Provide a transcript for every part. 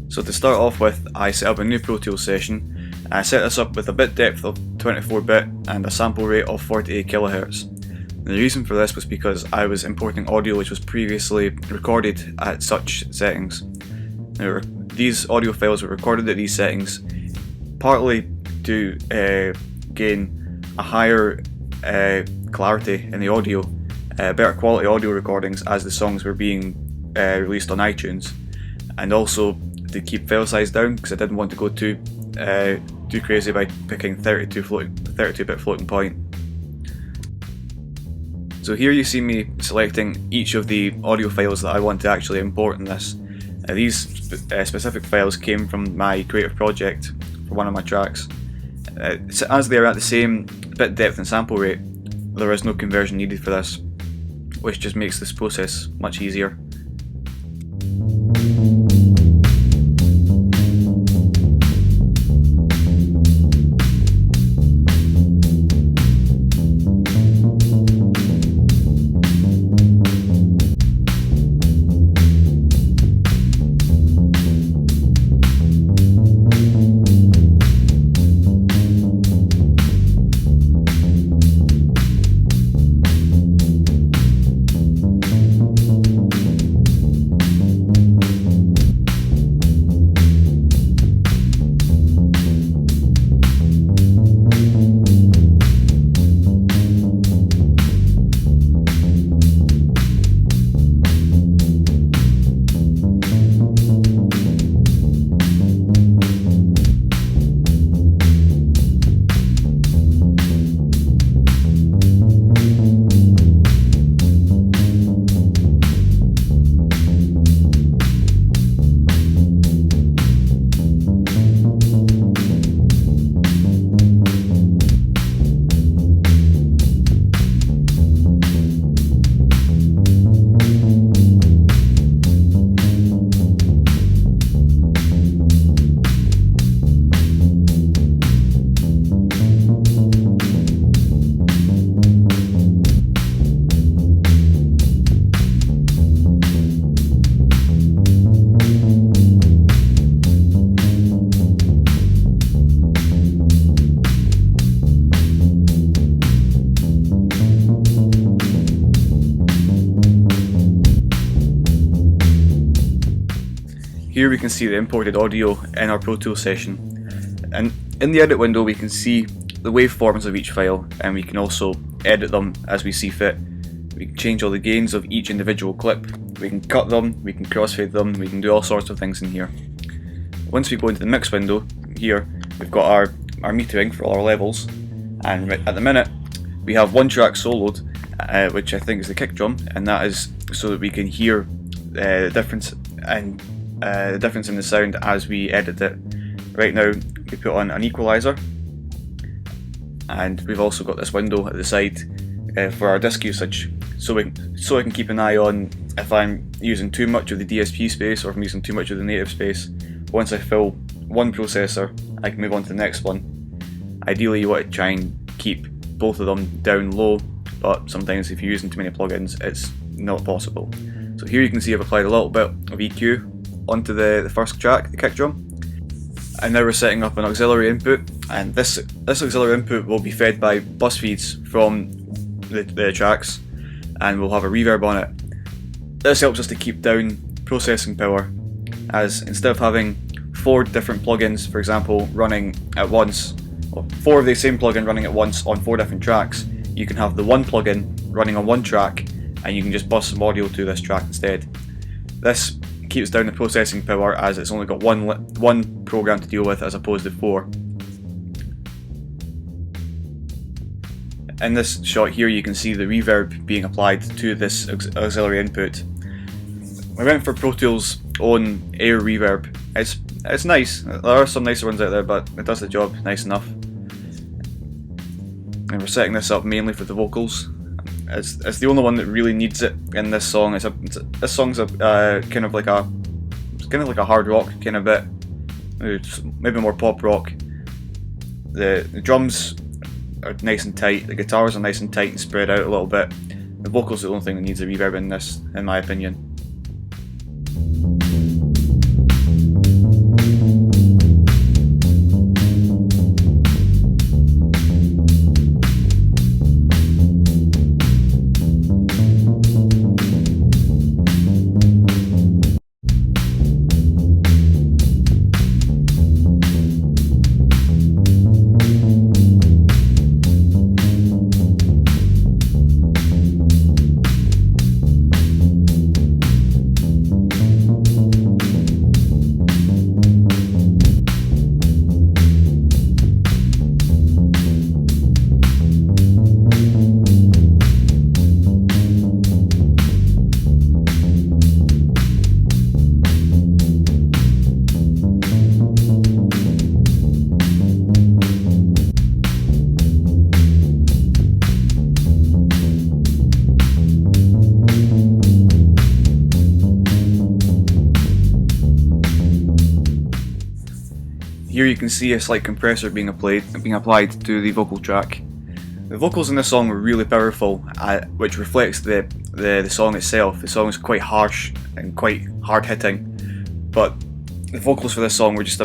So to start off with, I set up a new Pro Tools session. I set this up with a bit depth of 24-bit and a sample rate of 48 kHz. The reason for this was because I was importing audio which was previously recorded at such settings. These audio files were recorded at these settings partly to gain a higher clarity in the audio, better quality audio recordings as the songs were being released on iTunes, and also to keep file size down because I didn't want to go too crazy by picking 32-bit floating point. So here you see me selecting each of the audio files that I want to actually import in this. These specific files came from my creative project for one of my tracks. As they are at the same bit depth and sample rate, there is no conversion needed for this, which just makes this process much easier. Here we can see the imported audio in our Pro Tools session, and in the edit window we can see the waveforms of each file, and we can also edit them as we see fit. We can change all the gains of each individual clip, we can cut them, we can crossfade them, we can do all sorts of things in here. Once we go into the mix window, here we've got our metering for all our levels, and at the minute we have one track soloed, which I think is the kick drum, and that is so that we can hear the difference in the sound as we edit it. Right now we put on an equalizer, and we've also got this window at the side for our disk usage, so I can keep an eye on if I'm using too much of the DSP space or if I'm using too much of the native space. Once I fill one processor, I can move on to the next one. Ideally you want to try and keep both of them down low, but sometimes if you're using too many plugins it's not possible. So here you can see I've applied a little bit of EQ onto the first track, the kick drum, and now we're setting up an auxiliary input, and this auxiliary input will be fed by bus feeds from the tracks, and we'll have a reverb on it. This helps us to keep down processing power, as instead of having 4 different plugins, for example, running at once, or 4 of the same plugin running at once on 4 different tracks, you can have the one plugin running on one track, and you can just bus some audio to this track instead. This keeps down the processing power as it's only got one program to deal with as opposed to 4. In this shot here you can see the reverb being applied to this auxiliary input. I went for Pro Tools' own air reverb. It's nice. There are some nicer ones out there, but it does the job nice enough. And we're setting this up mainly for the vocals. It's the only one that really needs it in this song. This song's a kind of like a hard rock kind of bit, maybe more pop rock. The drums are nice and tight. The guitars are nice and tight and spread out a little bit. The vocals are the only thing that needs a reverb in this, in my opinion. Here you can see a slight compressor being applied to the vocal track. The vocals in this song were really powerful, which reflects the song itself. The song is quite harsh and quite hard hitting, but the vocals for this song were just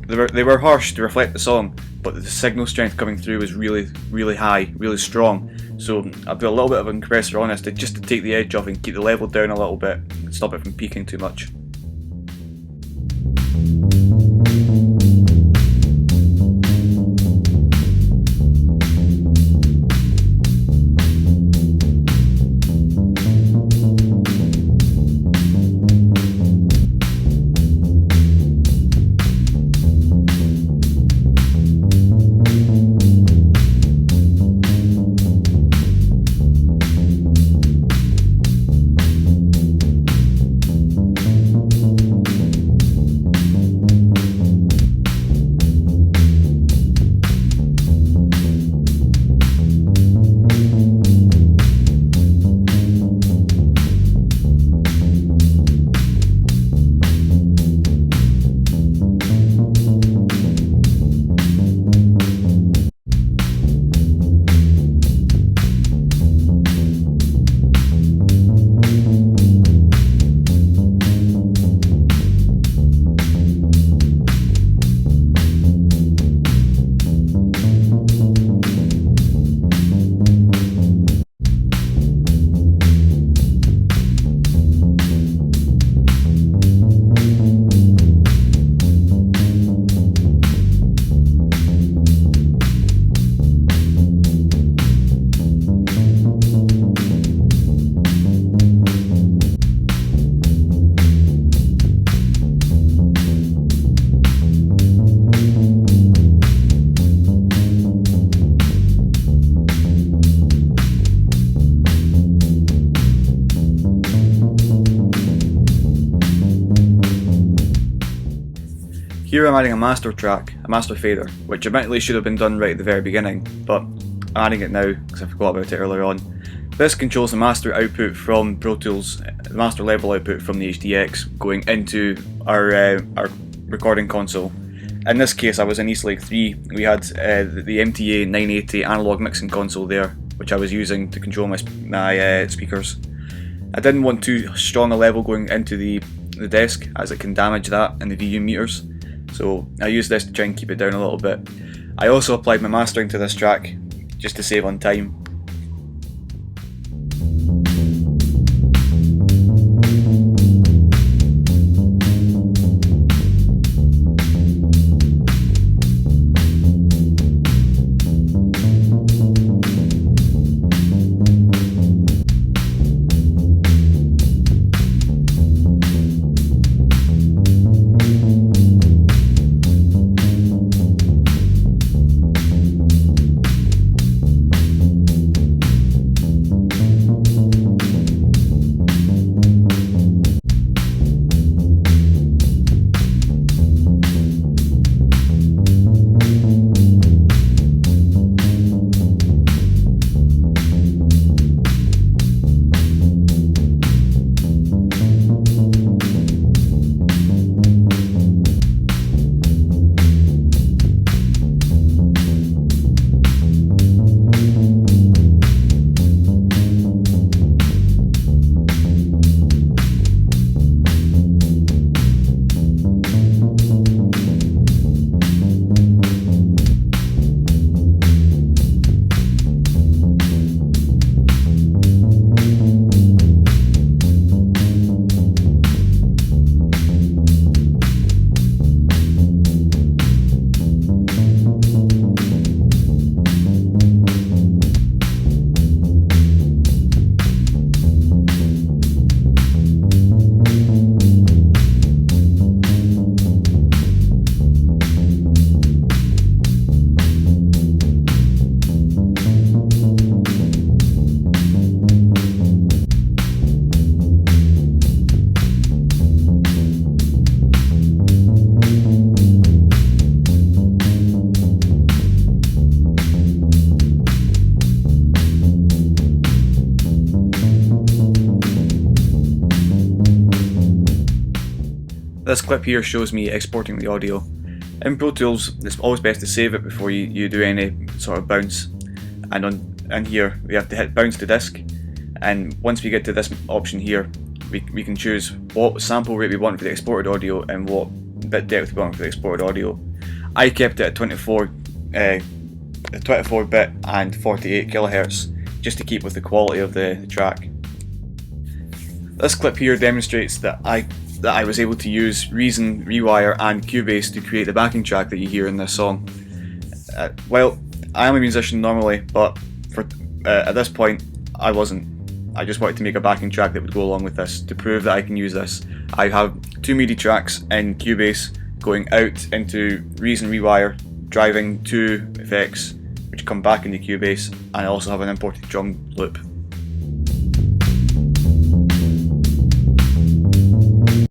they were harsh to reflect the song, but the signal strength coming through was really high, really strong. So I put a little bit of a compressor on this just to take the edge off and keep the level down a little bit and stop it from peaking too much. Here I'm adding a master track, a master fader, which admittedly should have been done right at the very beginning, but I'm adding it now because I forgot about it earlier on. This controls the master output from Pro Tools, the master level output from the HDX going into our recording console. In this case I was in Eastlake 3, we had the MTA 980 analog mixing console there, which I was using to control my speakers. I didn't want too strong a level going into the desk, as it can damage that and the VU meters. So I used this to try and keep it down a little bit. I also applied my mastering to this track just to save on time. This clip here shows me exporting the audio. In Pro Tools, it's always best to save it before you do any sort of bounce. And here we have to hit bounce to disk, and once we get to this option here, we can choose what sample rate we want for the exported audio and what bit depth we want for the exported audio. I kept it at 24 bit and 48 kHz just to keep with the quality of the track. This clip here demonstrates that I was able to use Reason, Rewire and Cubase to create the backing track that you hear in this song. Well, I am a musician normally, but at this point I wasn't. I just wanted to make a backing track that would go along with this to prove that I can use this. I have two MIDI tracks in Cubase going out into Reason, Rewire, driving two effects which come back into Cubase, and I also have an imported drum loop.